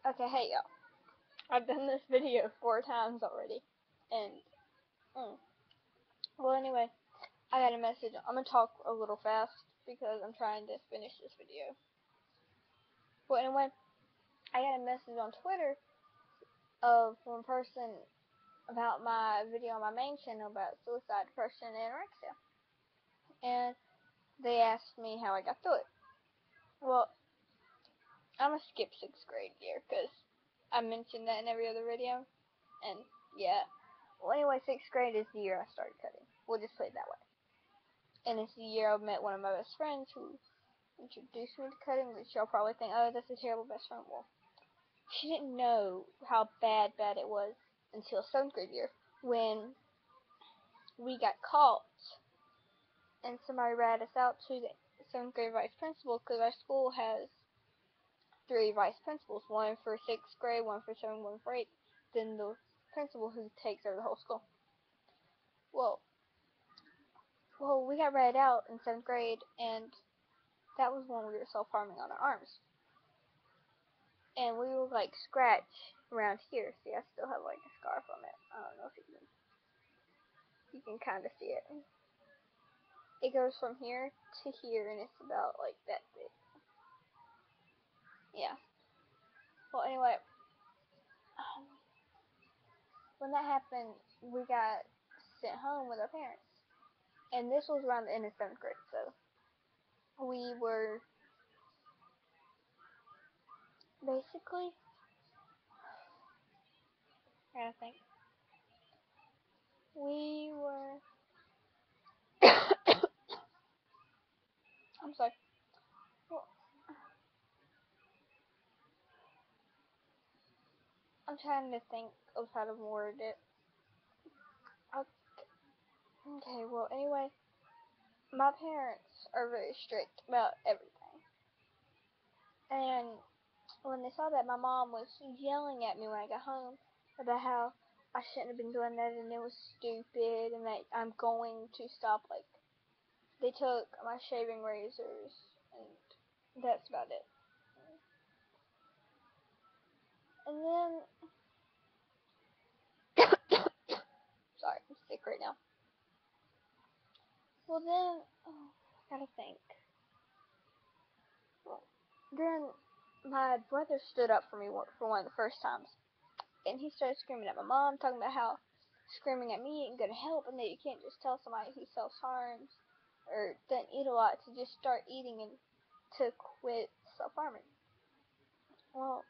Okay, hey y'all. I've done this video 4 times already. And, well, anyway, I got a message. I'm gonna talk a little fast because I'm trying to finish this video. Well, anyway, I got a message on Twitter of one person about my video on my main channel about suicide, depression, and anorexia. And they asked me how I got through it. Well, I'm gonna skip 6th grade year because I mentioned that in every other video. And, yeah. Well, anyway, 6th grade is the year I started cutting. We'll just put it that way. And it's the year I met one of my best friends who introduced me to cutting, which y'all probably think, oh, that's a terrible best friend. Well, she didn't know how bad it was until 7th grade year when we got caught and somebody ratted us out to the 7th grade vice principal because our school has 3 vice principals, one for 6th grade, one for 7th, one for 8th, then the principal who takes over the whole school. Well, we got ratted out in 7th grade, and that was when we were self-harming on our arms. And we were like scratched around here. See, I still have like a scar from it. I don't know if you can kind of see it. It goes from here to here, and it's about like that big. Yeah. Well, anyway, when that happened, we got sent home with our parents, and this was around the end of 7th grade, so we were basically, I think, we were. I'm sorry. Well, I'm trying to think of how to word it. Okay, well, anyway, my parents are very strict about everything. And when they saw that, my mom was yelling at me when I got home about how I shouldn't have been doing that and it was stupid and that I'm going to stop. Like, they took my shaving razors and that's about it. And then, sorry, I'm sick right now. Well, then, I gotta think. Well, then my brother stood up for me for one of the first times. And he started screaming at my mom, talking about how screaming at me ain't gonna help, and that you can't just tell somebody who self-harms or doesn't eat a lot to just start eating and to quit self-harming. Well,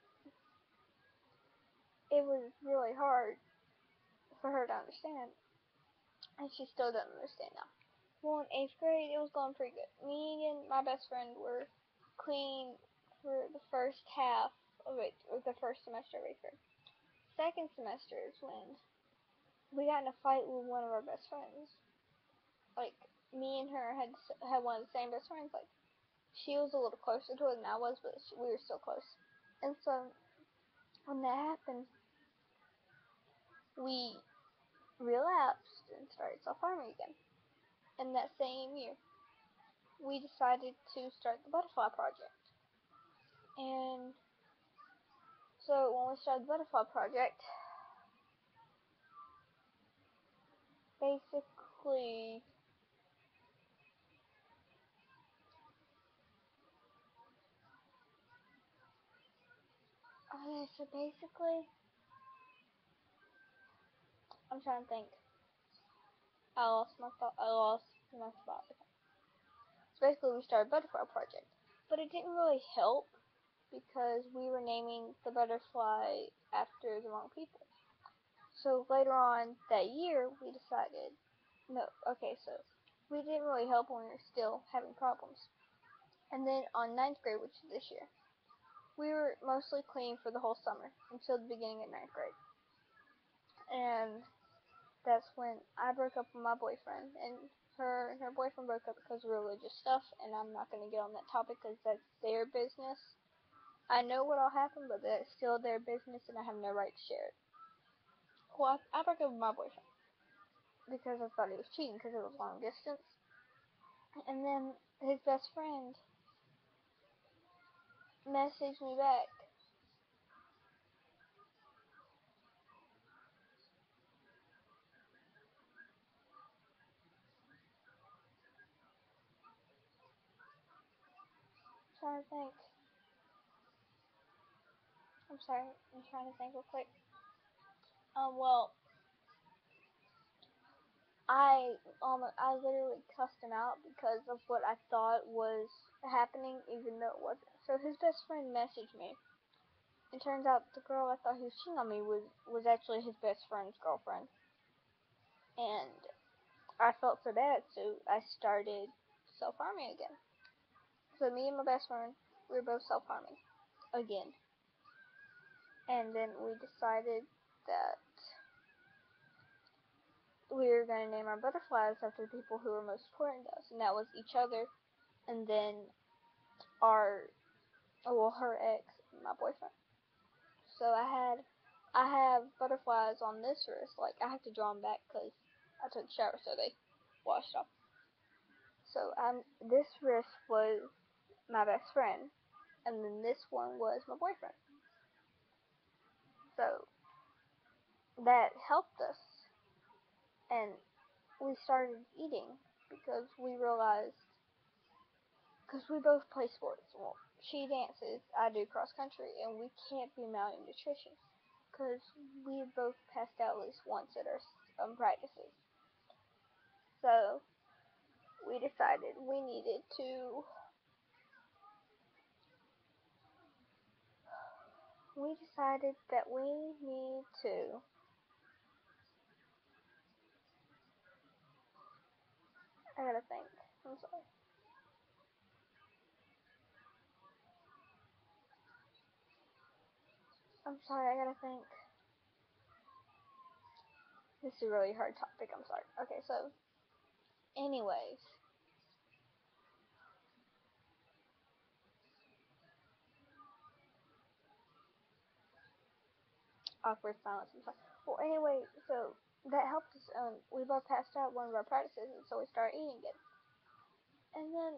it was really hard for her to understand, and she still doesn't understand now. Well, in 8th grade, it was going pretty good. Me and my best friend were clean for the first half of it, or the first semester of 8th grade. Second semester is when we got in a fight with one of our best friends. Like, me and her had one of the same best friends. Like, she was a little closer to it than I was, but we were still close. And so, when that happened, we relapsed and started self-harming again. And that same year, we decided to start the Butterfly Project. And so, when we started the Butterfly Project, basically, I'm trying to think. I lost my spot. So basically, we started Butterfly Project. But it didn't really help because we were naming the butterfly after the wrong people. So later on that year, we decided, so we didn't really help when we were still having problems. And then on 9th grade, which is this year, we were mostly clean for the whole summer until the beginning of 9th grade. And that's when I broke up with my boyfriend, and her and her boyfriend broke up because of religious stuff, and I'm not going to get on that topic because that's their business. I know what all happened, but that's still their business, and I have no right to share it. Well, I broke up with my boyfriend because I thought he was cheating because it was long distance. And then his best friend messaged me back trying to think. I'm sorry, I'm trying to think real quick. Well, I literally cussed him out because of what I thought was happening, even though it wasn't. So his best friend messaged me. It turns out the girl I thought he was cheating on me was actually his best friend's girlfriend. And I felt so bad, so I started self-harming again. So me and my best friend, we were both self-harming again. And then we decided that we were going to name our butterflies after the people who were most important to us, and that was each other, and then her ex, my boyfriend. So I have butterflies on this wrist. Like, I have to draw them back because I took a shower, so they washed off. So this wrist was my best friend, and then this one was my boyfriend. So that helped us, and we started eating because we realized, because we both play sports. Well, she dances, I do cross country, and we can't be malnutrition because we both passed out at least once at our practices. So we decided that we need to, I gotta think, I'm sorry. I gotta think. This is a really hard topic, I'm sorry. Okay, so, anyways. Awkward silence, I'm sorry. Well, anyway, so, that helped us, we both passed out one of our practices, and so we started eating again. And then,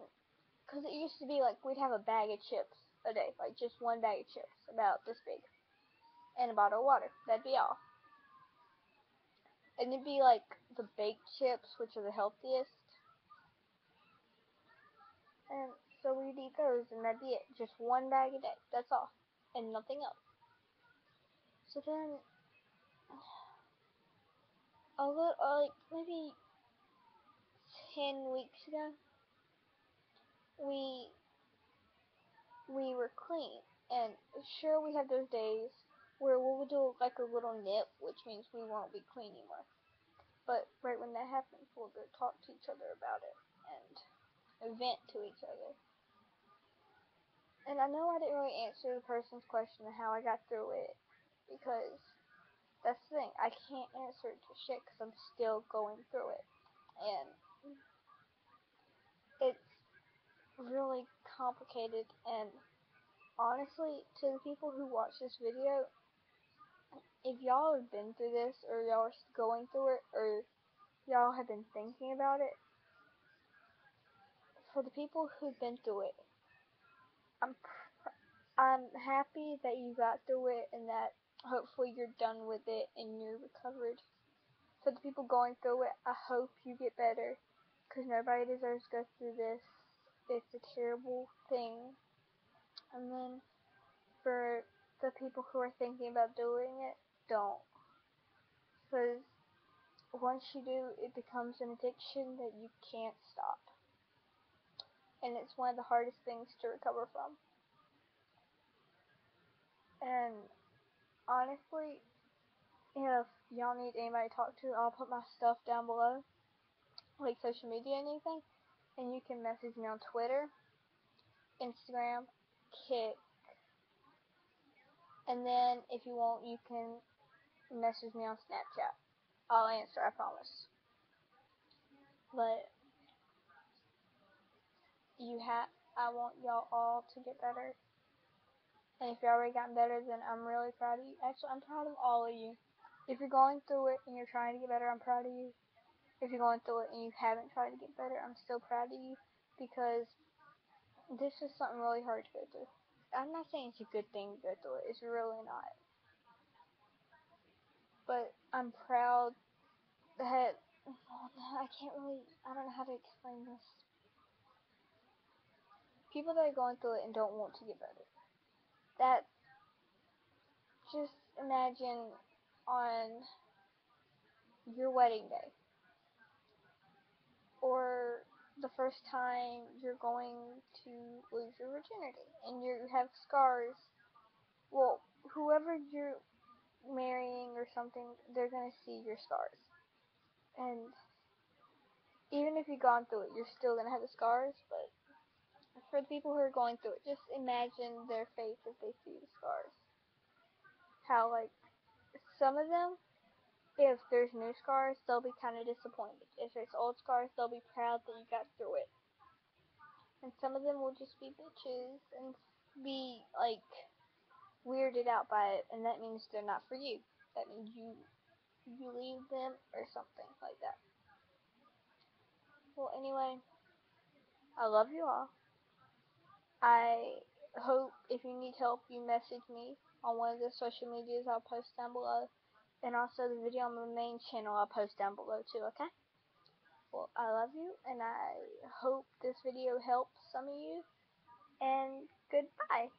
because it used to be like, we'd have a bag of chips a day, like just one bag of chips, about this big, and a bottle of water. That'd be all. And it'd be like the baked chips, which are the healthiest. And so we'd eat those, and that'd be it. Just one bag a day. That's all. And nothing else. So then, like, maybe 10 weeks ago, we were clean. And sure, we have those days where we'll do like a little nip, which means we won't be clean anymore. But right when that happens, we'll go talk to each other about it and vent to each other. And I know I didn't really answer the person's question of how I got through it, because that's the thing, I can't answer it to shit because I'm still going through it. And it's really complicated, and honestly, to the people who watch this video, if y'all have been through this, or y'all are going through it, or y'all have been thinking about it, for the people who've been through it, I'm happy that you got through it, and that hopefully you're done with it and you're recovered. For the people going through it, I hope you get better, because nobody deserves to go through this. It's a terrible thing. And then for the people who are thinking about doing it, don't. Because once you do, it becomes an addiction that you can't stop. And it's one of the hardest things to recover from. And honestly, if y'all need anybody to talk to, I'll put my stuff down below, like social media and anything, and you can message me on Twitter, Instagram, Kick, and then if you want, you can message me on Snapchat. I'll answer, I promise. But I want y'all all to get better. And if you already gotten better, then I'm really proud of you. Actually, I'm proud of all of you. If you're going through it and you're trying to get better, I'm proud of you. If you're going through it and you haven't tried to get better, I'm still proud of you, because this is something really hard to go through. I'm not saying it's a good thing to go through it. It's really not. But I'm proud that, I don't know how to explain this. people that are going through it and don't want to get better. That, just imagine on your wedding day, or the first time you're going to lose your virginity and you have scars. Well, whoever you're marrying or something, they're going to see your scars. And even if you've gone through it, you're still going to have the scars. But for the people who are going through it, just imagine their face as they see the scars. How, like, some of them, if there's new scars, they'll be kind of disappointed. If there's old scars, they'll be proud that you got through it. And some of them will just be bitches and be, like, weirded out by it, and that means they're not for you. That means you leave them or something like that. Well, anyway, I love you all. I hope if you need help, you message me on one of the social medias I'll post down below. And also the video on my main channel I'll post down below too, okay? Well, I love you, and I hope this video helps some of you, and goodbye.